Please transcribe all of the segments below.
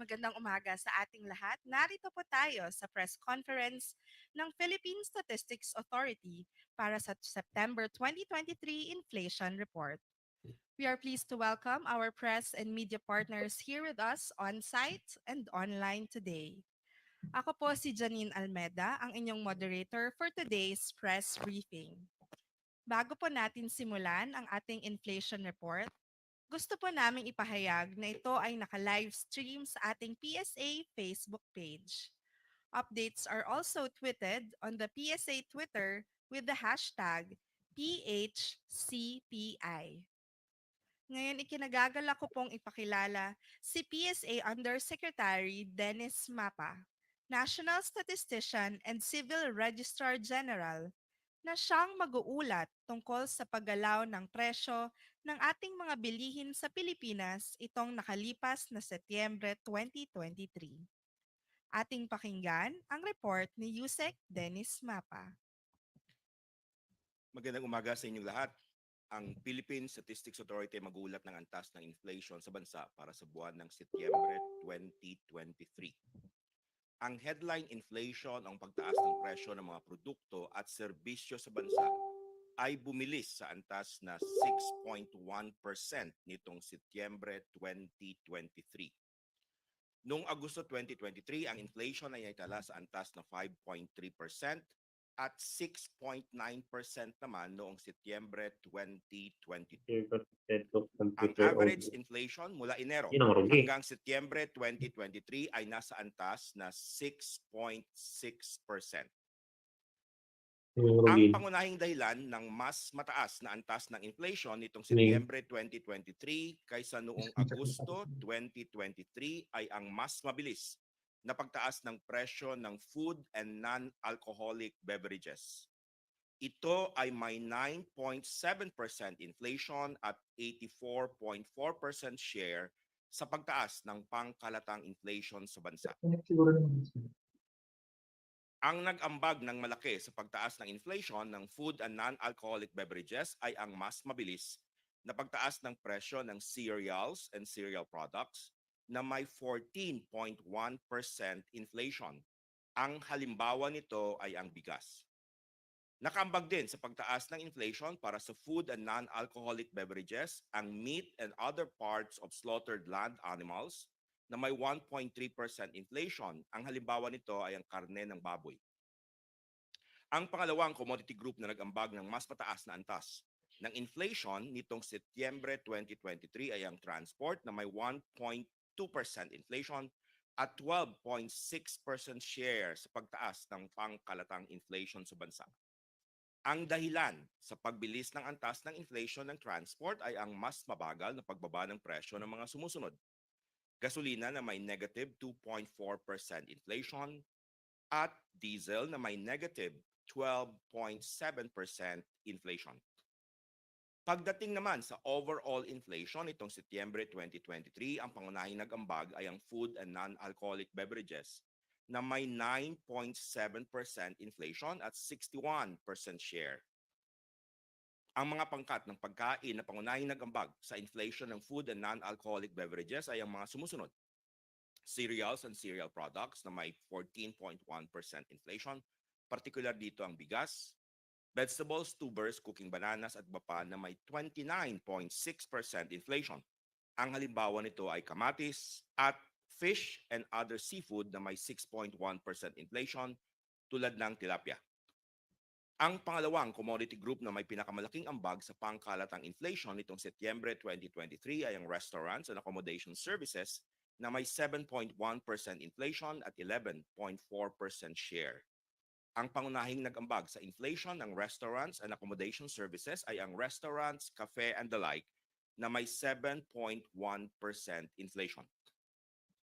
Magandang umaga sa ating lahat. Narito po tayo sa press conference ng Philippine Statistics Authority para sa September 2023 Inflation Report. We are pleased to welcome our press and media partners here with us on-site and online today. Ako po si Janine Almeda, ang inyong moderator for today's press briefing. Bago po natin simulan ang ating inflation report, gusto po naming ipahayag na ito ay naka-live stream sa ating PSA Facebook page. Updates are also tweeted on the PSA Twitter with the hashtag PHCPI. Ngayon ikinagagalak ko pong ipakilala si PSA Undersecretary Dennis Mapa, National Statistician and Civil Registrar General, na siyang mag-uulat tungkol sa paggalaw ng presyo ng ating mga bilihin sa Pilipinas itong nakalipas na Setyembre 2023. Ating pakinggan ang report ni Yusek Dennis Mapa. Magandang umaga sa inyong lahat. Ang Philippine Statistics Authority magulat ng antas ng inflation sa bansa para sa buwan ng Setyembre 2023. Ang headline inflation, ang pagtaas ng presyo ng mga produkto at serbisyo sa bansa ay bumilis sa antas na 6.1% nitong Setyembre 2023. Noong Agosto 2023, ang inflation ay naitala sa antas na 5.3% at 6.9% naman noong Setyembre 2022. Ang average inflation mula Enero hanggang Setyembre 2023 ay nasa antas na 6.6%. Ang pangunahing dahilan ng mas mataas na antas ng inflation nitong Setyembre 2023 kaysa noong Agosto 2023 ay ang mas mabilis na pagtaas ng presyo ng food and non-alcoholic beverages. Ito ay may 9.7% inflation at 84.4% share sa pagtaas ng pangkalatang inflation sa bansa. Ang nag-ambag ng malaki sa pagtaas ng inflation ng food and non-alcoholic beverages ay ang mas mabilis na pagtaas ng presyo ng cereals and cereal products na may 14.1% inflation. Ang halimbawa nito ay ang bigas. Nakaambag din sa pagtaas ng inflation para sa food and non-alcoholic beverages ang meat and other parts of slaughtered land animals na may 1.3% inflation. Ang halimbawa nito ay ang karne ng baboy. Ang pangalawang commodity group na nag-ambag ng mas mataas na antas ng inflation nitong Setyembre 2023 ay ang transport na may 1.2% inflation at 12.6% share sa pagtaas ng pangkalatang inflation sa bansa. Ang dahilan sa pagbilis ng antas ng inflation ng transport ay ang mas mabagal na pagbaba ng presyo ng mga sumusunod. Gasolina na may negative 2.4% inflation at diesel na may negative 12.7% inflation. Pagdating naman sa overall inflation itong Setyembre 2023, ang pangunahing nag-ambag ay ang food and non-alcoholic beverages na may 9.7% inflation at 61% share. Ang mga pangkat ng pagkain na pangunahing nag-ambag sa inflation ng food and non-alcoholic beverages ay ang mga sumusunod. Cereals and cereal products na may 14.1% inflation, particular dito ang bigas, vegetables, tubers, cooking bananas at bapa na may 29.6% inflation. Ang halimbawa nito ay kamatis at fish and other seafood na may 6.1% inflation, tulad ng tilapia. Ang pangalawang commodity group na may pinakamalaking ambag sa pangkalatang inflation nitong Setyembre 2023 ay ang restaurants and accommodation services na may 7.1% inflation at 11.4% share. Ang pangunahing nag-ambag sa inflation ng restaurants and accommodation services ay ang restaurants, cafe and the like na may 7.1% inflation.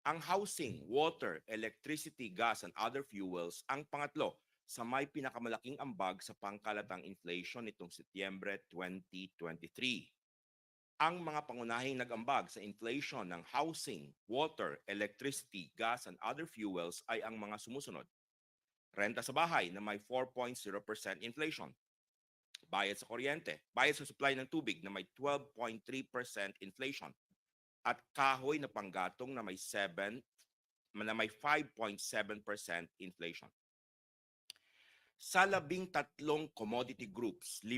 Ang housing, water, electricity, gas and other fuels ang pangatlo sa may pinakamalaking ambag sa pangkalatang inflation nitong Setyembre 2023. Ang mga pangunahing nag-ambag sa inflation ng housing, water, electricity, gas and other fuels ay ang mga sumusunod. Renta sa bahay na may 4.0% inflation. Bayad sa kuryente, bayad sa supply ng tubig na may 12.3% inflation. At kahoy na panggatong na may 5.7% inflation. Sa 13 commodity groups, 5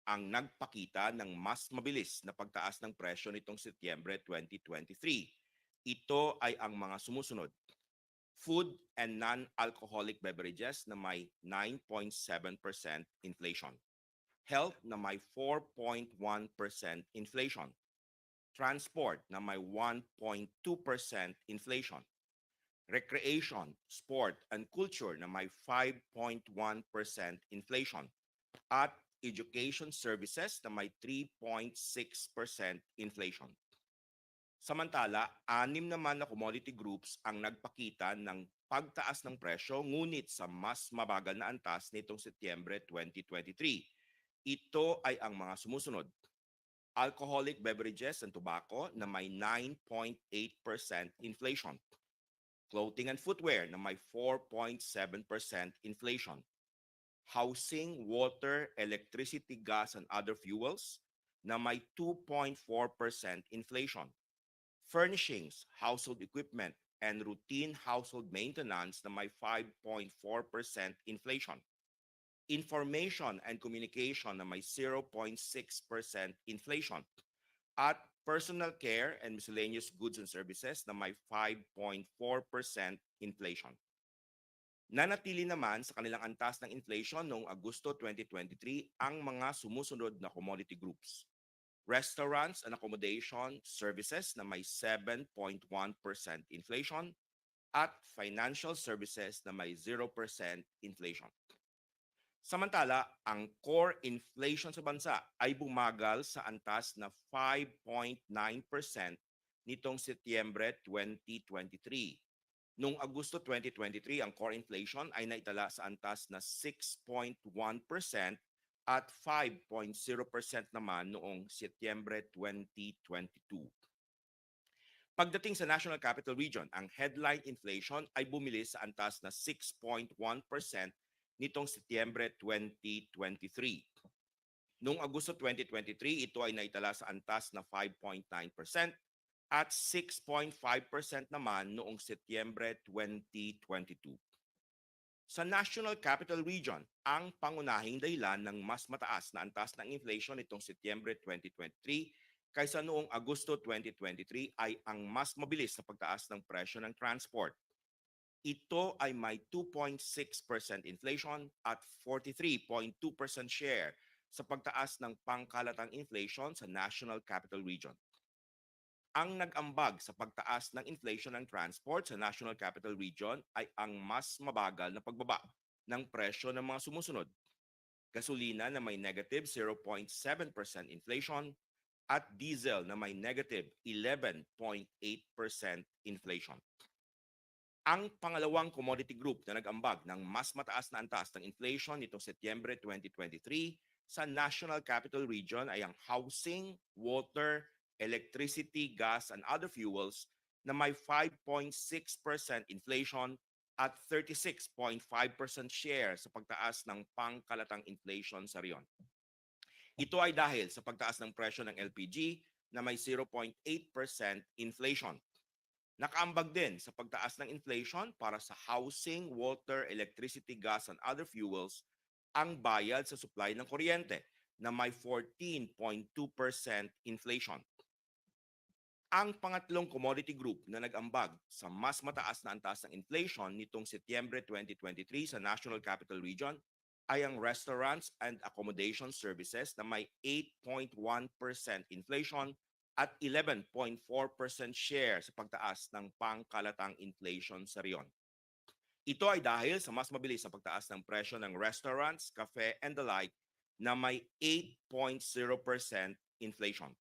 ang nagpakita ng mas mabilis na pagtaas ng presyo nitong Setyembre 2023. Ito ay ang mga sumusunod. Food and non-alcoholic beverages na may 9.7% inflation. Health na may 4.1% inflation. Transport na may 1.2% inflation. Recreation, sport, and culture na may 5.1% inflation. At education services na may 3.6% inflation. Samantala, 6 naman na commodity groups ang nagpakita ng pagtaas ng presyo ngunit sa mas mabagal na antas nitong Setyembre 2023. Ito ay ang mga sumusunod. Alcoholic beverages and tobacco na may 9.8% inflation. Clothing and footwear na may 4.7% inflation. Housing, water, electricity, gas, and other fuels na may 2.4% inflation. Furnishings, household equipment, and routine household maintenance na may 5.4% inflation. Information and communication na may 0.6% inflation. At personal care and miscellaneous goods and services na may 5.4% inflation. Nanatili naman sa kanilang antas ng inflation noong Agosto 2023 ang mga sumusunod na commodity groups. Restaurants and accommodation services na may 7.1% inflation at financial services na may 0% inflation. Samantala, ang core inflation sa bansa ay bumagal sa antas na 5.9% nitong Setyembre 2023. Noong Agosto 2023, ang core inflation ay naitala sa antas na 6.1% at 5.0% naman noong Setyembre 2022. Pagdating sa National Capital Region, ang headline inflation ay bumilis sa antas na 6.1% nitong Setyembre 2023. Noong Agosto 2023, ito ay naitala sa antas na 5.9% at 6.5% naman noong Setyembre 2022. Sa National Capital Region, ang pangunahing dahilan ng mas mataas na antas ng inflation nitong Setyembre 2023 kaysa noong Agosto 2023 ay ang mas mabilis na pagtaas ng presyo ng transport. Ito ay may 2.6% inflation at 43.2% share sa pagtaas ng pangkalatang inflation sa National Capital Region. Ang nag-ambag sa pagtaas ng inflation ng transport sa National Capital Region ay ang mas mabagal na pagbaba ng presyo ng mga sumusunod. Gasolina na may negative 0.7% inflation at diesel na may negative 11.8% inflation. Ang pangalawang commodity group na nag-ambag ng mas mataas na antas ng inflation nitong Setyembre 2023 sa National Capital Region ay ang housing, water, electricity, gas, and other fuels na may 5.6% inflation at 36.5% share sa pagtaas ng pangkalatang inflation sa riyon. Ito ay dahil sa pagtaas ng presyo ng LPG na may 0.8% inflation. Nakaambag din sa pagtaas ng inflation para sa housing, water, electricity, gas, and other fuels ang bayad sa supply ng kuryente na may 14.2% inflation. Ang pangatlong commodity group na nag-ambag sa mas mataas na antas ng inflation nitong Setyembre 2023 sa National Capital Region ay ang restaurants and accommodation services na may 8.1% inflation at 11.4% share sa pagtaas ng pangkalatang inflation sa riyon. Ito ay dahil sa mas mabilis na pagtaas ng presyo ng restaurants, cafe, and the like na may 8.0% inflation.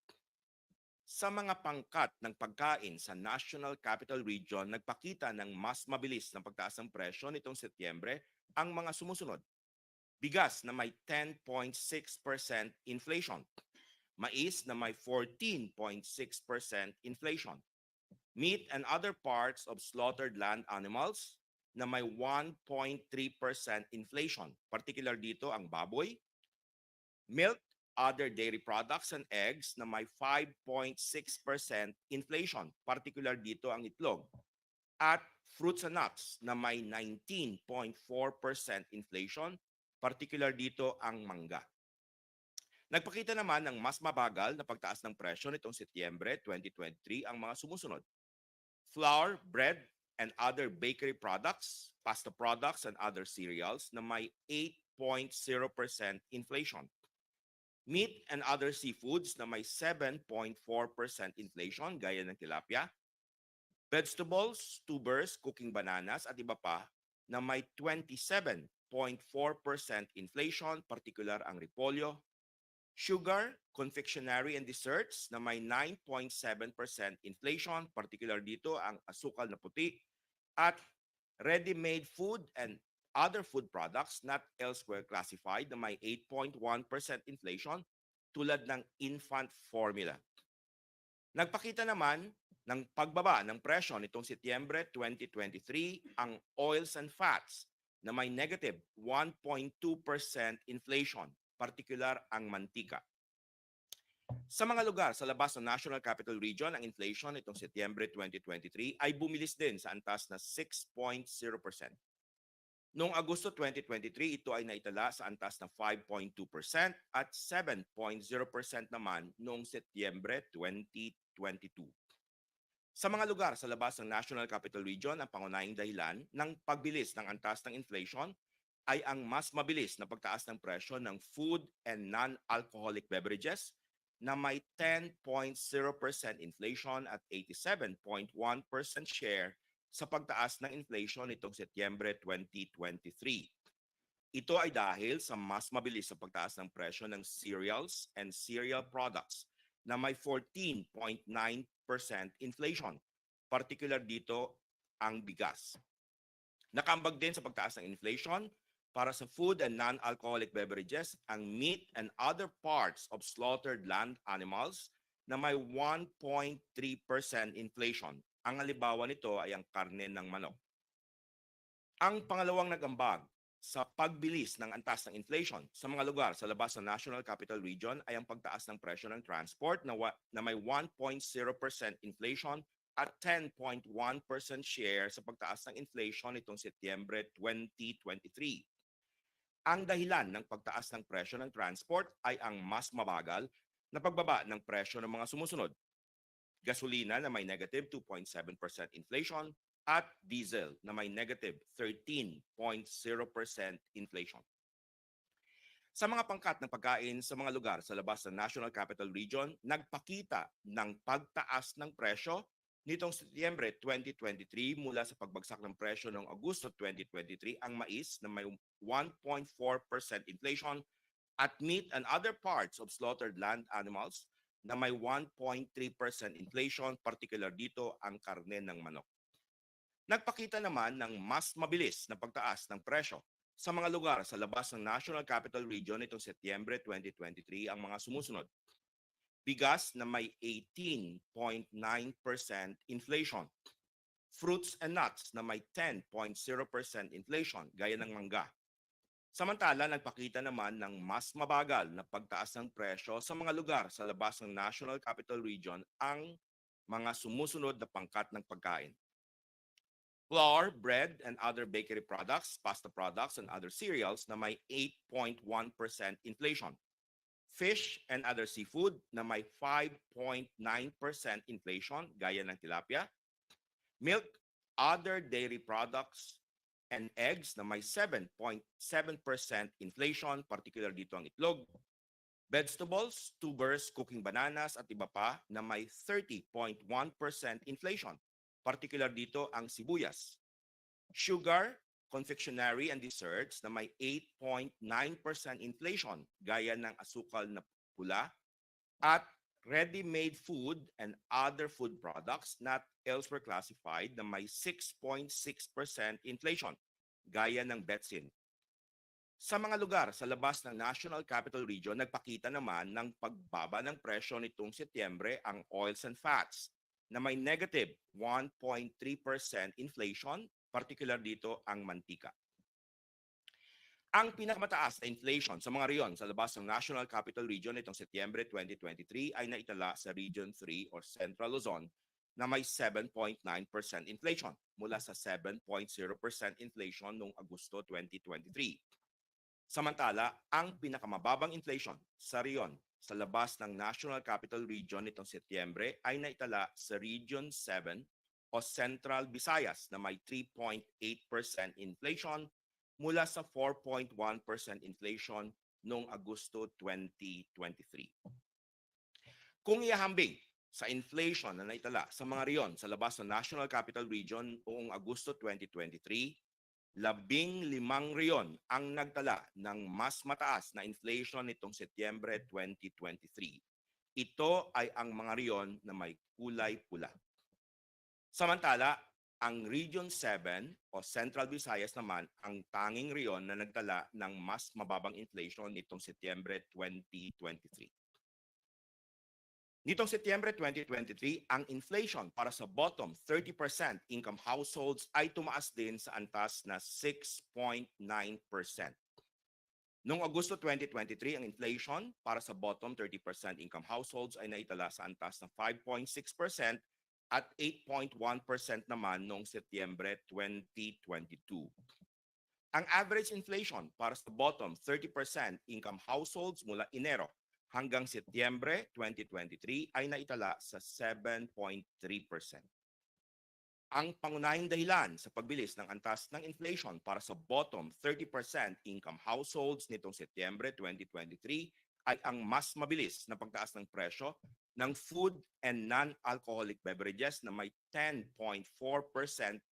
Sa mga pangkat ng pagkain sa National Capital Region, nagpakita ng mas mabilis na pagtaas ng presyo nitong Setyembre ang mga sumusunod. Bigas na may 10.6% inflation. Mais na may 14.6% inflation. Meat and other parts of slaughtered land animals na may 1.3% inflation. Particular dito ang baboy, milk, other dairy products and eggs na may 5.6% inflation. Particular dito ang itlog. At fruits and nuts na may 19.4% inflation. Particular dito ang mangga. Nagpakita naman ng mas mabagal na pagtaas ng presyo nitong Setyembre 2023 ang mga sumusunod. Flour, bread, and other bakery products, pasta products, and other cereals na may 8.0% inflation. Meat and other seafoods na may 7.4% inflation gaya ng tilapia. Vegetables, tubers, cooking bananas at iba pa na may 27.4% inflation, particular ang repolyo. Sugar, confectionery and desserts na may 9.7% inflation, particular dito ang asukal na puti. At ready-made food and other food products not elsewhere classified na may 8.1% inflation tulad ng infant formula. Nagpakita naman ng pagbaba ng presyo nitong Setyembre 2023 ang oils and fats na may negative 1.2% inflation, particular ang mantika. Sa mga lugar sa labas ng National Capital Region, ang inflation nitong Setyembre 2023 ay bumilis din sa antas na 6.0%. Noong Agosto 2023, ito ay naitala sa antas na 5.2% at 7.0% naman noong Setyembre 2022. Sa mga lugar sa labas ng National Capital Region, ang pangunahing dahilan ng pagbilis ng antas ng inflation ay ang mas mabilis na pagtaas ng presyo ng food and non-alcoholic beverages na may 10.0% inflation at 87.1% share sa pagtaas ng inflation nitong Setyembre 2023. Ito ay dahil sa mas mabilis sa pagtaas ng presyo ng cereals and cereal products na may 14.9% inflation. Particular dito ang bigas. Nakambag din sa pagtaas ng inflation para sa food and non-alcoholic beverages ang meat and other parts of slaughtered land animals na may 1.3% inflation. Ang halimbawa nito ay ang karne ng manok. Ang pangalawang nag-ambag sa pagbilis ng antas ng inflation sa mga lugar sa labas ng National Capital Region ay ang pagtaas ng presyo ng transport na may 1.0% inflation at 10.1% share sa pagtaas ng inflation nitong Setyembre 2023. Ang dahilan ng pagtaas ng presyo ng transport ay ang mas mabagal na pagbaba ng presyo ng mga sumusunod. Gasolina na may negative 2.7% inflation at diesel na may negative 13.0% inflation. Sa mga pangkat ng pagkain sa mga lugar sa labas ng National Capital Region, nagpakita ng pagtaas ng presyo nitong Setyembre 2023 mula sa pagbagsak ng presyo noong Agosto 2023 ang mais na may 1.4% inflation at meat and other parts of slaughtered land animals na may 1.3% inflation, particular dito ang karne ng manok. Nagpakita naman ng mas mabilis na pagtaas ng presyo sa mga lugar sa labas ng National Capital Region nitong Setyembre 2023 ang mga sumusunod. Bigas na may 18.9% inflation. Fruits and nuts na may 10.0% inflation gaya ng mangga. Samantala, nagpakita naman ng mas mabagal na pagtaas ng presyo sa mga lugar sa labas ng National Capital Region ang mga sumusunod na pangkat ng pagkain. Flour, bread, and other bakery products, pasta products, and other cereals na may 8.1% inflation. fish and other seafood na may 5.9% inflation gaya ng tilapia, milk, other dairy products, and eggs na may 7.7% inflation, particular dito ang itlog, vegetables, tubers, cooking bananas at iba pa na may 30.1% inflation, particular dito ang sibuyas, sugar, confectionery and desserts na may 8.9% inflation gaya ng asukal na pula, at ready-made food and other food products not elsewhere classified na may 6.6% inflation gaya ng betsin. Sa mga lugar sa labas ng National Capital Region, nagpakita naman ng pagbaba ng presyo nitong Setyembre ang oils and fats na may negative 1.3% inflation, particular dito ang mantika. Ang pinakamataas na inflation sa mga riyon sa labas ng National Capital Region nitong Setyembre 2023 ay naitala sa Region 3 or Central Luzon na may 7.9% inflation mula sa 7.0% inflation noong Agosto 2023. Samantala, ang pinakamababang inflation sa riyon sa labas ng National Capital Region nitong Setyembre ay naitala sa Region 7 o Central Visayas na may 3.8% inflation mula sa 4.1% inflation noong Agosto 2023. Kung iahambing sa inflation na naitala sa mga riyon sa labas ng National Capital Region noong Agosto 2023, 15 riyon ang nagtala ng mas mataas na inflation nitong Setyembre 2023. Ito ay ang mga riyon na may kulay pula. Samantala, ang Region 7 o Central Visayas naman ang tanging riyon na nagtala ng mas mababang inflation nitong Setyembre 2023. Nitong Setyembre 2023, ang inflation para sa bottom 30% income households ay tumaas din sa antas na 6.9%. Noong Agosto 2023, ang inflation para sa bottom 30% income households ay naitala sa antas na 5.6% at 8.1% naman noong Setyembre 2022. Ang average inflation para sa bottom 30% income households mula Enero hanggang Setyembre 2023 ay naitala sa 7.3%. Ang pangunahing dahilan sa pagbilis ng antas ng inflation para sa bottom 30% income households nitong Setyembre 2023 ay ang mas mabilis na pagtaas ng presyo ng food and non-alcoholic beverages na may 10.4%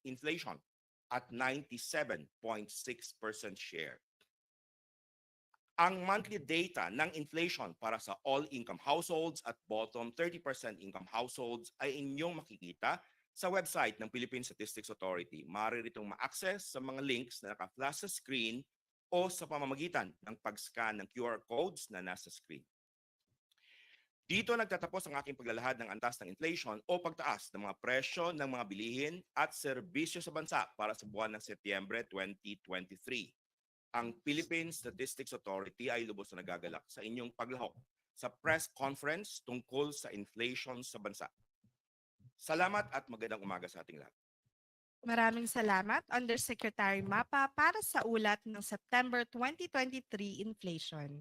inflation at 97.6% share. Ang monthly data ng inflation para sa all-income households at bottom 30% income households ay inyong makikita sa website ng Philippine Statistics Authority. Maaari itong ma-access sa mga links na naka-flash sa screen o sa pamamagitan ng pag-scan ng QR codes na nasa screen. Dito nagtatapos ang aking paglalahad ng antas ng inflation o pagtaas ng mga presyo ng mga bilihin at serbisyo sa bansa para sa buwan ng Setyembre 2023. Ang Philippine Statistics Authority ay lubos na nagagalak sa inyong paglahok sa press conference tungkol sa inflation sa bansa. Salamat at magandang umaga sa ating lahat. Maraming salamat, Undersecretary Mapa, para sa ulat ng September 2023 inflation.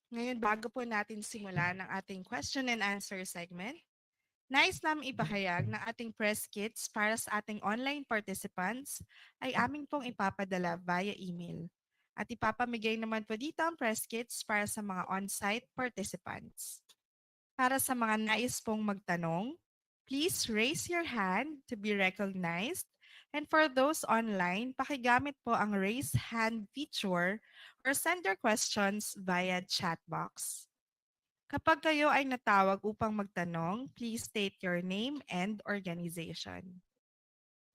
Ngayon, bago po natin simulan ang ating question and answer segment, nais namin ipahayag na ating press kits para sa ating online participants ay aming pong ipapadala via email. At ipapamigay naman po dito ang press kits para sa mga on-site participants. Para sa mga nais pong magtanong, please raise your hand to be recognized. And for those online, pakigamit po ang raise hand feature or send your questions via chat box. Kapag kayo ay natawag upang magtanong, please state your name and organization.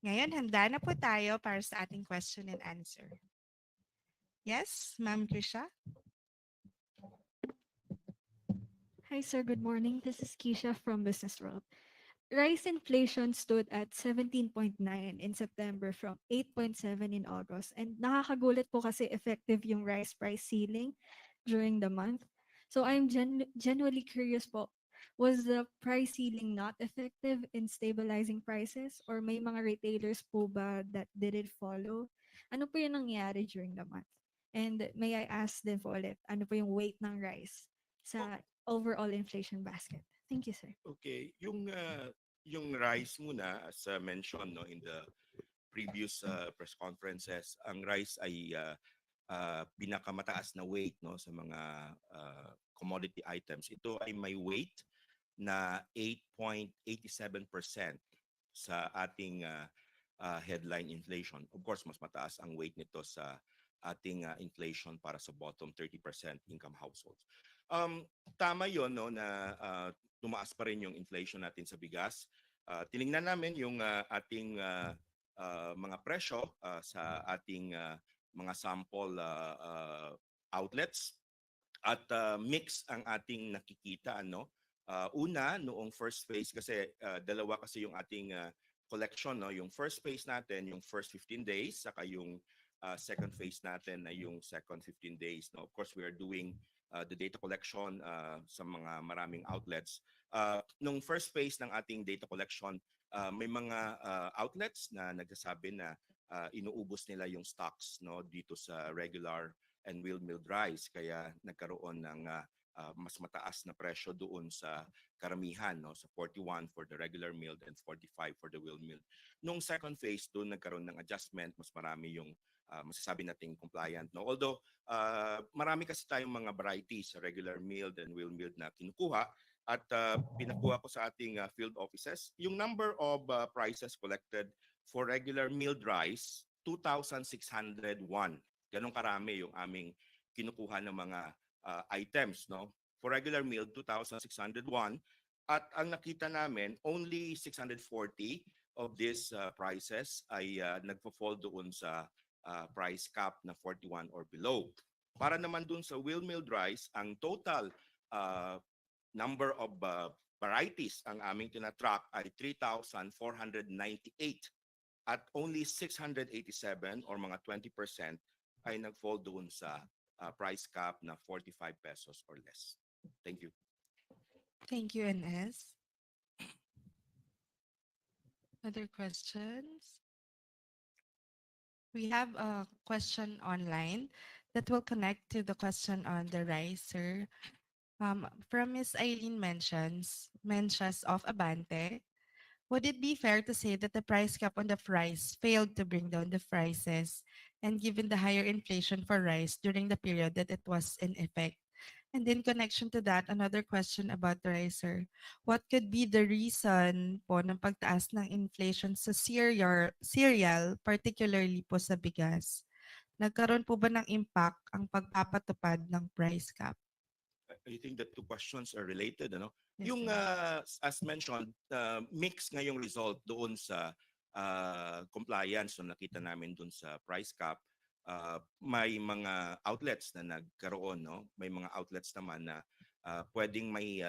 Ngayon, handa na po tayo para sa ating question and answer. Yes, Ma'am Krisha? Hi, sir. Good morning. This is Keisha from Business World. Rice inflation stood at 17.9 in September from 8.7 in August. And nakakagulat po kasi effective yung rice price ceiling during the month. So I'm genuinely curious po, was the price ceiling not effective in stabilizing prices or may mga retailers po ba that didn't follow? Ano po yung nangyari during the month? And may I ask din po ulit, ano po yung weight ng rice sa overall inflation basket? Thank you, sir. Okay, yung rice muna as mentioned no in the previous press conferences, ang rice ay pinakamataas na weight no sa mga commodity items. Ito ay may weight na 8.87% sa ating headline inflation. Of course, mas mataas ang weight nito sa ating inflation para sa bottom 30% income households. Tama 'yon no na tumaas pa rin yung inflation natin sa bigas. Tiningnan namin yung ating mga presyo sa ating mga sample outlets at mix ang ating nakikita ano. Una noong first phase kasi dalawa kasi yung ating collection no, yung first phase natin yung first 15 days saka yung second phase natin ay yung second 15 days no. Of course we are doing the data collection sa mga maraming outlets. Nung first phase ng ating data collection, may mga outlets na nagsasabi na inuubos nila yung stocks no dito sa regular and wheel milled rice kaya nagkaroon ng mas mataas na presyo doon sa karamihan no sa 41 for the regular milled and 45 for the wheel milled. Nung second phase doon nagkaroon ng adjustment, mas marami yung masasabi nating compliant no. Although marami kasi tayong mga varieties sa regular milled and wheel milled na kinukuha at pinakuha ko sa ating field offices yung number of prices collected for regular milled rice 2,601. Ganong karami yung aming kinukuha ng mga items no. For regular meal 2,601 at ang nakita namin only 640 of these prices ay nagfo-fall doon sa price cap na 41 or below. Para naman doon sa wheel milled rice, ang total number of varieties ang aming tinatrack ay 3,498 at only 687 or mga 20% ay nag-fall doon sa price cap na 45 pesos or less. Thank you. Thank you, NS. Other questions? We have a question online that will connect to the question on the riser. From Miss Eileen mentions of Abante. Would it be fair to say that the price cap on the rice failed to bring down the prices, and given the higher inflation for rice during the period that it was in effect? And in connection to that, another question about the rice, sir. What could be the reason po ng pagtaas ng inflation sa cereal, particularly po sa bigas? Nagkaroon po ba ng impact ang pagpapatupad ng price cap? I think the two questions are related ano. Yes, Yung sir. as mentioned, mix ngayong result doon sa compliance na nakita namin doon sa price cap. May mga outlets na nagkaroon no. May mga outlets naman na pwedeng may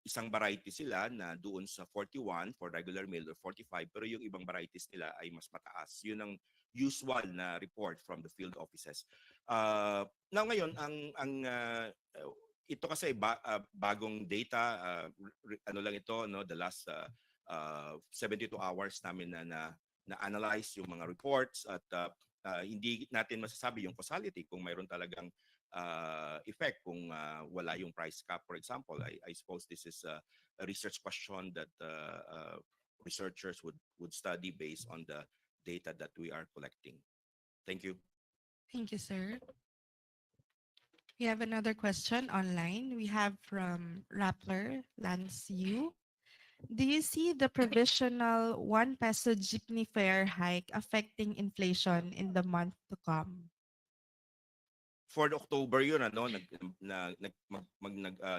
isang variety sila na doon sa 41 for regular meal or 45 pero yung ibang varieties nila ay mas mataas. Yun ang usual na report from the field offices. Now ngayon ang ito kasi bagong data ano lang ito no the last 72 hours namin na analyze yung mga reports at hindi natin masasabi yung causality kung mayroon talagang effect kung wala yung price cap for example. I suppose this is a research question that researchers would study based on the data that we are collecting. Thank you. Thank you, sir. We have another question online. We have from Rappler Lance Yu. Do you see the provisional 1 peso jeepney fare hike affecting inflation in the month to come? For the October yun ano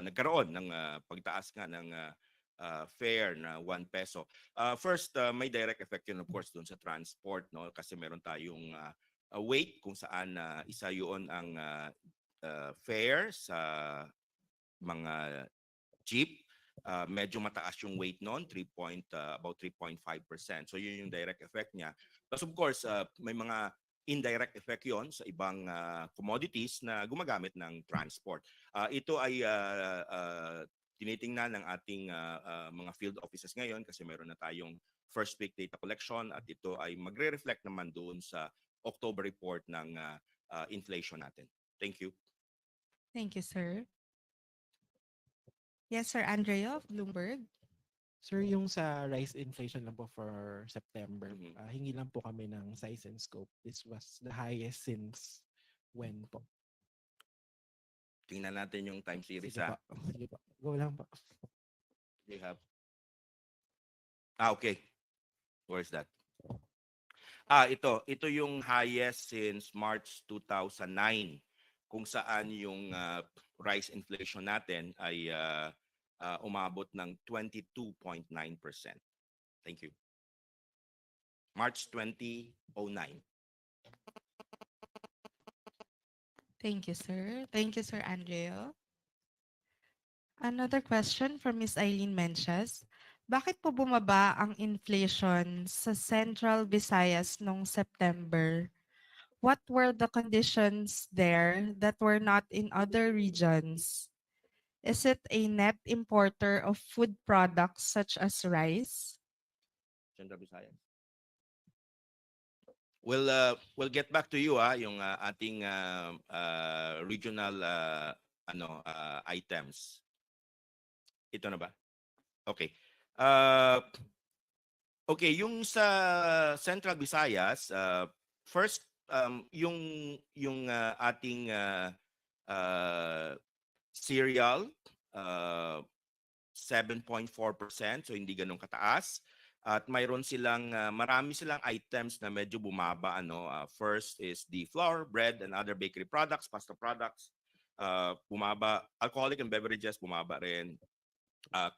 nagkaroon ng pagtaas nga ng fare na 1 peso. First may direct effect yun of course doon sa transport no kasi meron tayong weight kung saan isa yun ang fare sa mga jeep. Medyo mataas yung weight noon, about 3.5%. So yun yung direct effect niya. Plus of course, may mga indirect effect yon sa ibang commodities na gumagamit ng transport. Ito ay tinitingnan ng ating mga field offices ngayon kasi meron na tayong first week data collection at ito ay magre-reflect naman doon sa October report ng inflation natin. Thank you. Thank you, sir. Yes, Sir Andrea of Bloomberg. Sir, yung sa rice inflation lang po for September, Mhm. hingi lang po kami ng size and scope. This was the highest since when po? Tingnan natin yung time series Sige ha. po. Sige po. Go lang po. We have okay. Where's that? Ito yung highest since March 2009 kung saan yung rice inflation natin ay umabot ng 22.9%. Thank you. March 2009. Thank you, sir. Thank you, Sir Andrea. Another question from Miss Eileen Menches. Bakit po bumaba ang inflation sa Central Visayas noong September? What were the conditions there that were not in other regions? Is it a net importer of food products such as rice? Central Visayas. We'll get back to you yung ating regional items. Ito na ba? Okay. Okay, yung sa Central Visayas, first yung ating cereal 7.4%, so hindi ganun kataas. At mayroon silang marami silang items na medyo bumaba first is the flour, bread and other bakery products, pasta products. Bumaba, alcoholic and beverages bumaba rin.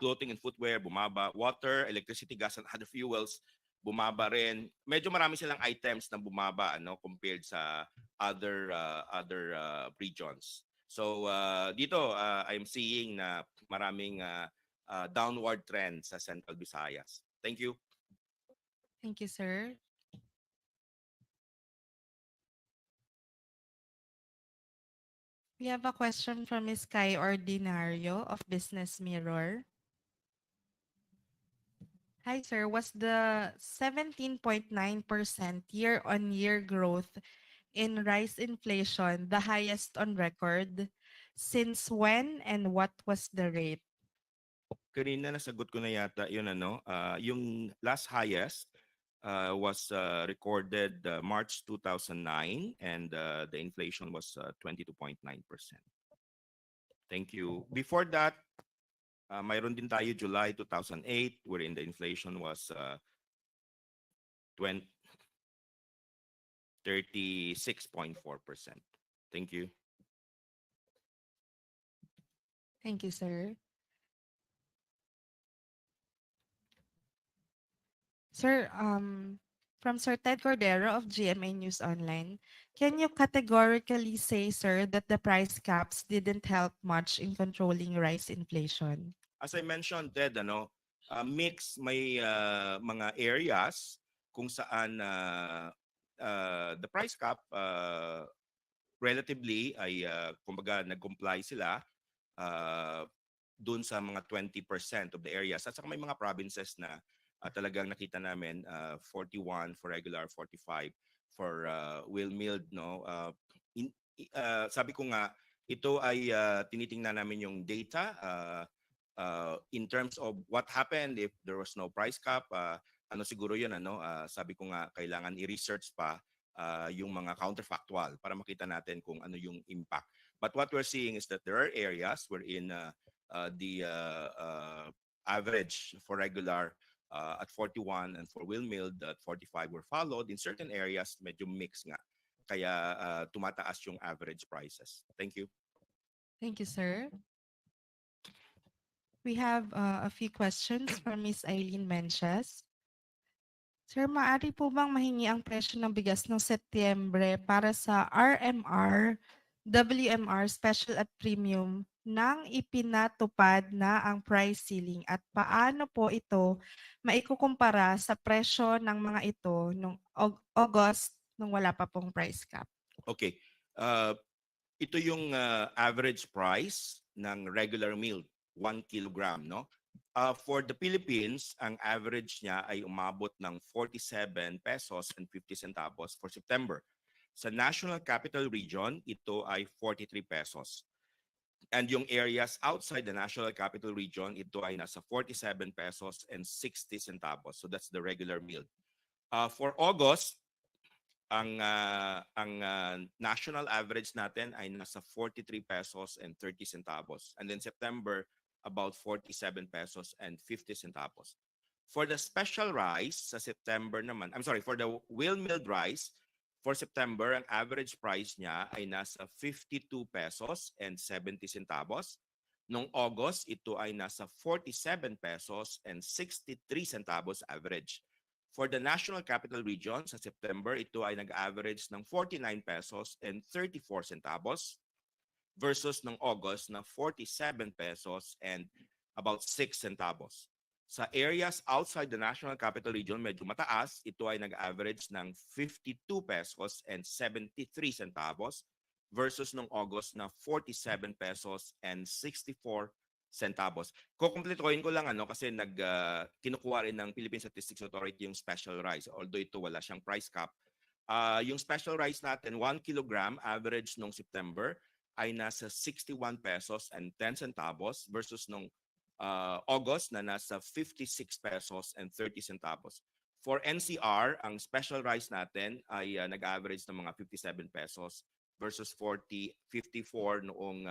Clothing and footwear bumaba, water, electricity, gas and other fuels bumaba rin. Medyo marami silang items na bumaba compared sa other regions. So dito I'm seeing na maraming downward trend sa Central Visayas. Thank you. Thank you, sir. We have a question from Ms. Kai Ordinario of Business Mirror. Hi, sir. Was the 17.9% year-on-year growth in rice inflation the highest on record? Since when and what was the rate? Kanina nasagot ko na yata yun yung last highest was recorded March 2009 and the inflation was 22.9%. Thank you. Before that, mayroon din tayo July 2008 wherein the inflation was 36.4%. Thank you. Thank you, sir. Sir, from Sir Ted Cordero of GMA News Online, can you categorically say, sir, that the price caps didn't help much in controlling rice inflation? As I mentioned, Ted, mix may mga areas kung saan the price cap relatively ay kumbaga nag-comply sila uh, doon sa mga 20% of the areas. At saka may mga provinces na talagang nakita namin 41 for regular, 45 for well milled sabi ko nga ito ay tinitingnan namin yung data in terms of what happened if there was no price cap. Siguro yun sabi ko nga kailangan i-research pa yung mga counterfactual para makita natin kung ano yung impact. But what we're seeing is that there are areas wherein the average for regular at 41 and for well milled at 45 were followed. In certain areas, medyo mix nga. Kaya tumataas yung average prices. Thank you. Thank you, sir. We have a few questions from Miss Eileen Menches. Sir, maaari po bang mahingi ang presyo ng bigas ng Setyembre para sa RMR, WMR Special at Premium nang ipinatupad na ang price ceiling at paano po ito maikukumpara sa presyo ng mga ito noong August nung wala pa pong price cap? Okay. Ito yung average price ng regular meal, 1 kilogram, no? For the Philippines, ang average niya ay umabot ng 47 pesos and 50 centavos for September. Sa National Capital Region, ito ay 43 pesos. And yung areas outside the National Capital Region, ito ay nasa 47 pesos and 60 centavos. So that's the regular meal. For August, ang national average natin ay nasa 43 pesos and 30 centavos. And then September, about 47 pesos and 50 centavos. For the special rice sa September naman, I'm sorry, for the wheel milled rice, for September, ang average price niya ay nasa 52 pesos and 70 centavos. Noong August, ito ay nasa 47 pesos and 63 centavos average. For the National Capital Region, sa September, ito ay nag-average ng 49 pesos and 34 centavos versus ng August na 47 pesos and about 6 centavos. Sa areas outside the National Capital Region, medyo mataas. Ito ay nag-average ng 52 pesos and 73 centavos versus nung August na 47 pesos and 64 centavos. Kukumpletuhin ko lang kasi kinukuha rin ng Philippine Statistics Authority yung special rice, although ito wala siyang price cap. Yung special rice natin, 1 kilogram average nung September ay nasa 61 pesos and 10 centavos versus nung August na nasa 56 pesos and 30 centavos. For NCR, ang special rice natin ay nag-average ng mga 57 pesos versus 54 noong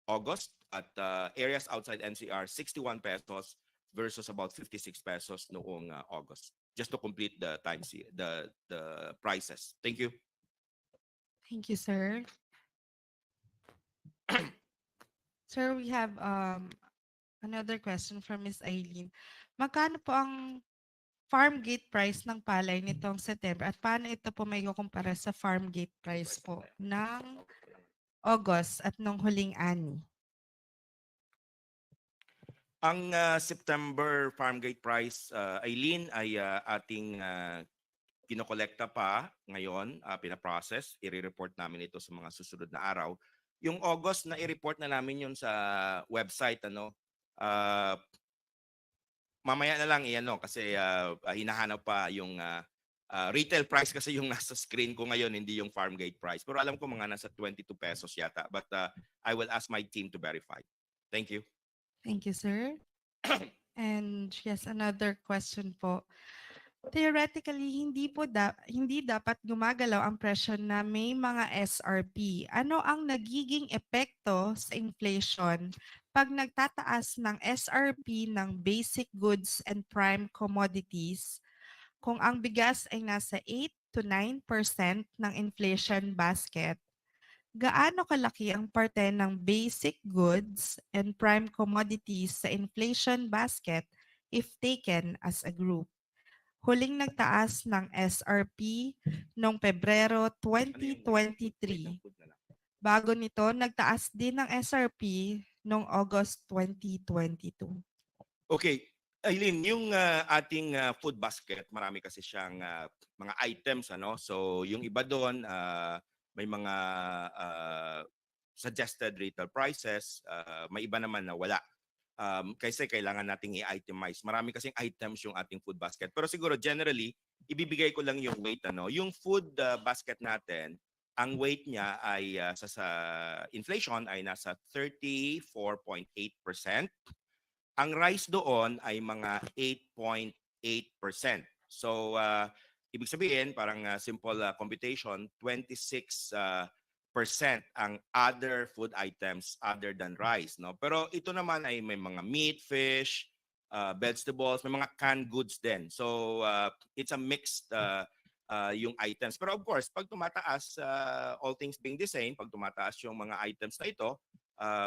August, at areas outside NCR 61 pesos versus about 56 pesos noong August. Just to complete the times, the prices. Thank you. Thank you, sir. Sir, we have another question from Miss Eileen. Magkano po ang farm gate price ng palay nitong September at paano ito po may kukumpara sa farm gate price po ng August at nung huling ani? Ang September farm gate price, Eileen, ay ating kinokolekta pa ngayon, pinaprocess. I-report namin ito sa mga susunod na araw. Yung August na i-report na namin yun sa website, mamaya na lang kasi hinahanap pa yung retail price kasi yung nasa screen ko ngayon, hindi yung farm gate price. Pero alam ko mga nasa 22 pesos yata. But I will ask my team to verify. Thank you. Thank you, sir. And yes, another question po. Theoretically, hindi dapat gumagalaw ang presyo na may mga SRP. Ano ang nagiging epekto sa inflation pag nagtataas ng SRP ng basic goods and prime commodities? Kung ang bigas ay nasa 8 to 9% ng inflation basket, gaano kalaki ang parte ng basic goods and prime commodities sa inflation basket if taken as a group? Huling nagtaas ng SRP noong Pebrero 2023. Bago nito, nagtaas din ng SRP noong August 2022. Okay. Aileen, yung ating food basket, marami kasi siyang mga items. So yung iba doon, may mga suggested retail prices. May iba naman na wala. Kasi kailangan nating i-itemize. Marami kasing items yung ating food basket. Pero siguro generally, ibibigay ko lang yung weight. Yung food basket natin, ang weight niya ay sa inflation ay nasa 34.8%. Ang rice doon ay mga 8.8%. So, ibig sabihin, parang simple computation, 26% ang other food items other than rice. No? Pero ito naman ay may mga meat, fish, vegetables, may mga canned goods din. So, it's a mixed yung items. Pero of course, pag tumataas, all things being the same, pag tumataas yung mga items na ito,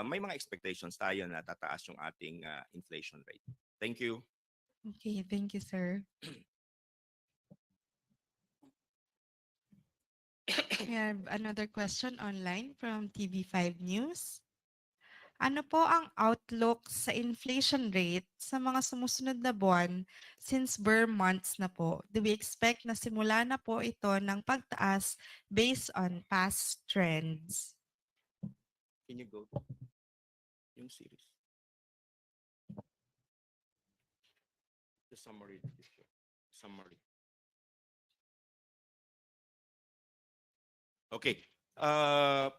may mga expectations tayo na tataas yung ating inflation rate. Thank you. Okay, thank you, sir. We have another question online from TV5 News. Ano po ang outlook sa inflation rate sa mga sumusunod na buwan since bare months na po? Do we expect na simula na po ito ng pagtaas based on past trends? Can you go to yung series? The summary. Summary. Okay. Uh,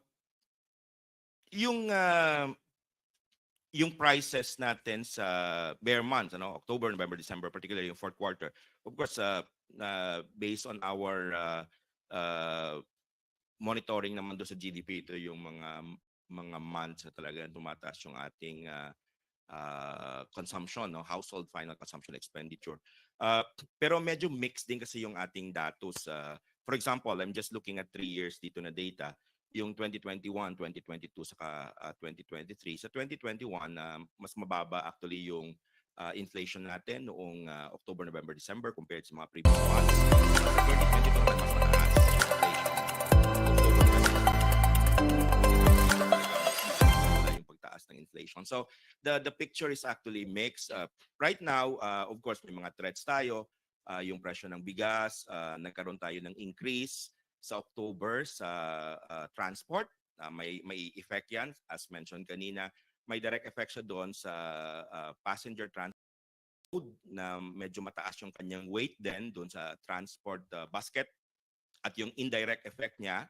yung uh, yung prices natin sa bare months, ano, October, November, December, particularly yung fourth quarter, of course, based on our monitoring naman doon sa GDP, ito yung mga months na talaga tumataas yung ating consumption, no, household final consumption expenditure. Uh, pero medyo mixed din kasi yung ating datos. For example, I'm just looking at 3 years dito na data, yung 2021, 2022 saka 2023. Sa 2021, mas mababa actually yung inflation natin noong October, November, December compared sa mga previous months. Sa 2022 naman mas mataas yung inflation. Yung pagtaas ng inflation. So the picture is actually mixed. Right now, of course, may mga threats tayo. Yung presyo ng bigas, nagkaroon tayo ng increase sa October sa transport. May effect yan, as mentioned kanina. May direct effect siya doon sa passenger transport na medyo mataas yung kanyang weight din doon sa transport basket, at yung indirect effect niya.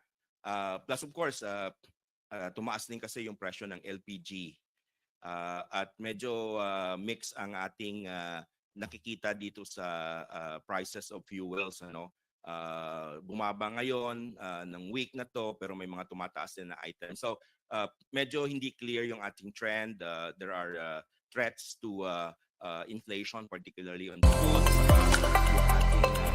Plus of course, tumaas din kasi yung presyo ng LPG. At medyo mix ang ating nakikita dito sa prices of fuels, ano. Bumaba ngayon ng week na to, pero may mga tumataas din na items. So medyo hindi clear yung ating trend. There are threats to inflation, particularly on food. Yung ating